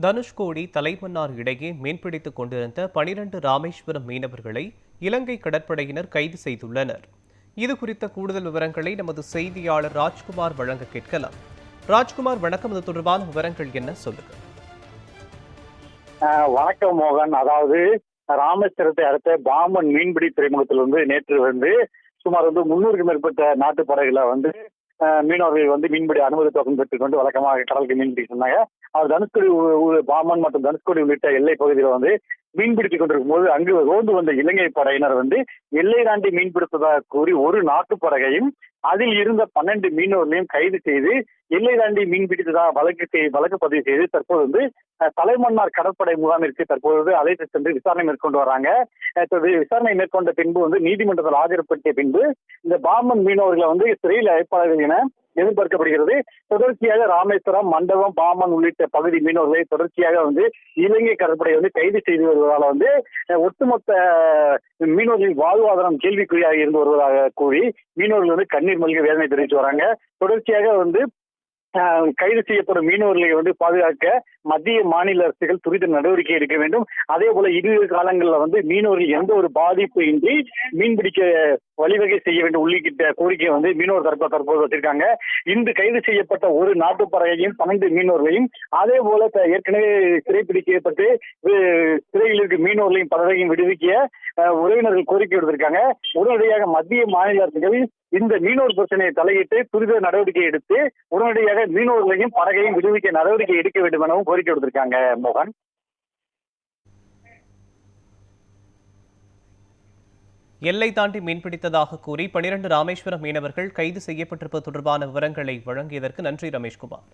தனுஷ்கோடி தலைமன்னார் இடையே மீன்பிடித்துக் கொண்டிருந்த 12 ராமேஸ்வரம் மீனவர்களை இலங்கை கடற்படையினர் கைது செய்துள்ளனர். இதுகுறித்த கூடுதல் விவரங்களை நமது செய்தியாளர் ராஜ்குமார் வழங்க கேட்கலாம். ராஜ்குமார், வணக்கம். இது தொடர்பான விவரங்கள் என்ன, சொல்லுங்க. வணக்கம் மோகன். அதாவது ராமேஸ்வரத்தை அடுத்த பாம்பன் மீன்பிடி துறைமுகத்திலிருந்து நேற்று சுமார் 300க்கும் மேற்பட்ட நாட்டு படகுல மீனவர்கள் மீன்பிடி அனுமதி தொகை பெற்றுக் கொண்டு வழக்கமாக கடலுக்கு மீன்பிடி சொன்னாங்க. அவர் தனுஷ்கோடி, பாம்பன் மற்றும் தனுஷ்கோடி உள்ளிட்ட எல்லை பகுதியில மீன்பிடித்துக் கொண்டிருக்கும் போது அங்கு ரோந்து வந்த இலங்கை படையினர் எல்லை தாண்டி மீன்பிடிப்பதாக கூறி ஒரு நாட்டு படகையும் அதில் இருந்த 12 மீனவர்களையும் கைது செய்து எல்லை தாண்டி மீன்பிடித்ததாக வழக்கு பதிவு செய்து தற்போது தலைமன்னார் கடற்படை முகாமிற்கு தற்போது அழைத்து சென்று விசாரணை மேற்கொண்டு வராங்க. விசாரணை மேற்கொண்ட பின்பு நீதிமன்றத்தில் ஆஜர்படுத்திய பின்பு இந்த பாம்பன் மீனவர்களை சிறையில் அழைப்பாளர்கள் என எதிர்பார்க்கப்படுகிறது. தொடர்ச்சியாக ராமேஸ்வரம், மண்டபம், பாம்பன் உள்ளிட்ட பகுதி மீனவர்களை தொடர்ச்சியாக இலங்கை கடற்படை கைது செய்து வருவதால ஒட்டுமொத்த மீனவர்களின் வாழ்வாதாரம் கேள்விக்குறியாக இருந்து வருவதாக கூறி மீனவர்கள் கண்ணீர் மல்க வேதனை தெரிவித்து வராங்க. தொடர்ச்சியாக கைது செய்யப்படும் மீனவர்களை பாதுகாக்க மத்திய மாநில அரசுகள் துரித நடவடிக்கை எடுக்க வேண்டும். அதே போல இரு காலங்களில் மீனவர்கள் எந்த ஒரு பாதிப்பு இன்றி மீன்பிடிக்க வழிவகை செய்ய வேண்டும் உள்ளிட்ட கோரிக்கை மீனவர் தற்போது வச்சிருக்காங்க. இந்த கைது செய்யப்பட்ட ஒரு நாட்டு பறவையும் 12 மீனவர்களையும் அதே போல ஏற்கனவே சிறைப்பிடிக்கப்பட்டு சிறையில் இருக்க மீனவர்களையும் பறவையும் விடுவிக்க உறவினர்கள் கோரிக்கை விடுத்திருக்காங்க. உடனடியாக மத்திய மாநில அரசுகள் இந்த மீனவர் பிரச்சனையை தலையிட்டு துரித நடவடிக்கை எடுத்து உடனடியாக மீனவர்களையும் படகையும் விடுவிக்க நடவடிக்கை எடுக்க வேண்டும் எனவும் கோரிக்கை விடுத்திருக்காங்க. மோகன், எல்லை தாண்டி மீன்பிடித்ததாக கூறி 12 ராமேஸ்வரம் மீனவர்கள் கைது செய்யப்பட்டிருப்பது தொடர்பான விவரங்களை வழங்கியதற்கு நன்றி ரமேஷ்குமார்.